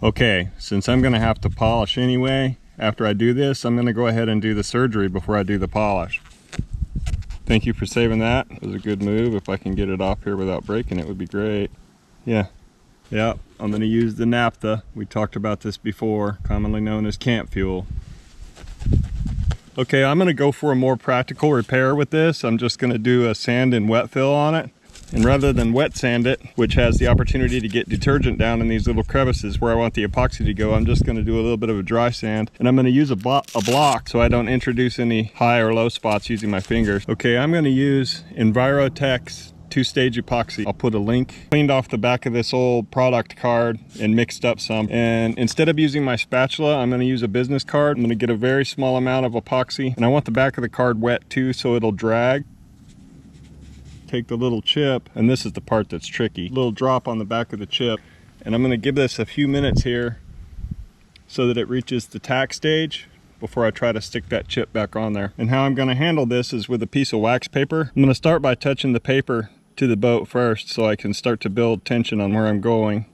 Okay, since I'm gonna have to polish anyway, after I do this, I'm gonna go ahead and do the surgery before I do the polish. Thank you for saving that. It was a good move. If I can get it off here without breaking it would be great. Yeah, I'm gonna use the naphtha. We talked about this before, commonly known as camp fuel. Okay, I'm gonna go for a more practical repair with this. I'm just gonna do a sand and wet fill on it. And rather than wet sand it, which has the opportunity to get detergent down in these little crevices where I want the epoxy to go, I'm just gonna do a little bit of a dry sand. And I'm gonna use a block so I don't introduce any high or low spots using my fingers. Okay, I'm gonna use EnviroTech's 2-stage epoxy. I'll put a link. Cleaned off the back of this old product card and mixed up some. And instead of using my spatula, I'm gonna use a business card. I'm gonna get a very small amount of epoxy. And I want the back of the card wet too so it'll drag. Take the little chip, and this is the part that's tricky. Little drop on the back of the chip. And I'm gonna give this a few minutes here so that it reaches the tack stage before I try to stick that chip back on there. And how I'm gonna handle this is with a piece of wax paper. I'm gonna start by touching the paper to the boat first so I can start to build tension on where I'm going.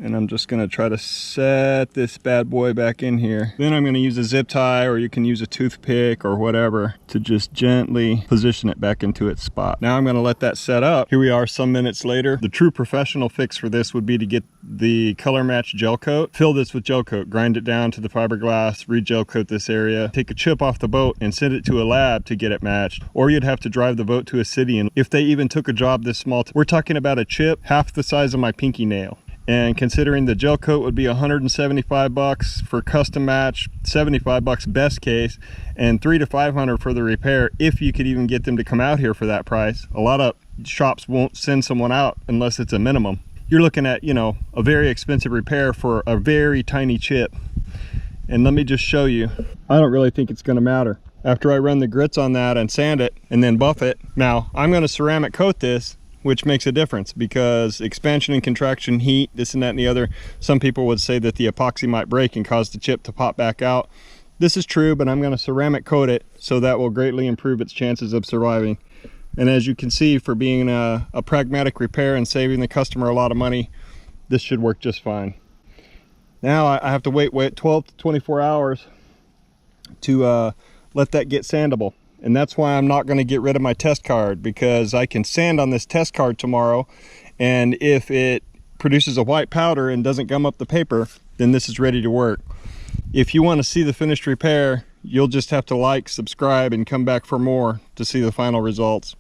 And I'm just gonna try to set this bad boy back in here. Then I'm gonna use a zip tie, or you can use a toothpick or whatever to just gently position it back into its spot. Now I'm gonna let that set up. Here we are some minutes later. The true professional fix for this would be to get the color match gel coat, fill this with gel coat, grind it down to the fiberglass, re-gel coat this area, take a chip off the boat and send it to a lab to get it matched. Or you'd have to drive the boat to a city, and if they even took a job this small, we're talking about a chip half the size of my pinky nail. And considering the gel coat would be $175 for custom match, $75 best case, and $300 to $500 for the repair, if you could even get them to come out here for that price. A lot of shops won't send someone out unless it's a minimum. You're looking at, you know, a very expensive repair for a very tiny chip. And let me just show you, I don't really think it's gonna matter. After I run the grits on that and sand it and then buff it, now I'm gonna ceramic coat this, which makes a difference because expansion and contraction, heat, this and that and the other. Some people would say that the epoxy might break and cause the chip to pop back out. This is true, but I'm gonna ceramic coat it so that will greatly improve its chances of surviving. And as you can see, for being a pragmatic repair and saving the customer a lot of money, this should work just fine. Now I have to wait 12 to 24 hours to let that get sandable. And that's why I'm not going to get rid of my test card, because I can sand on this test card tomorrow, and if it produces a white powder and doesn't gum up the paper, then this is ready to work. If you want to see the finished repair, you'll just have to like, subscribe, and come back for more to see the final results.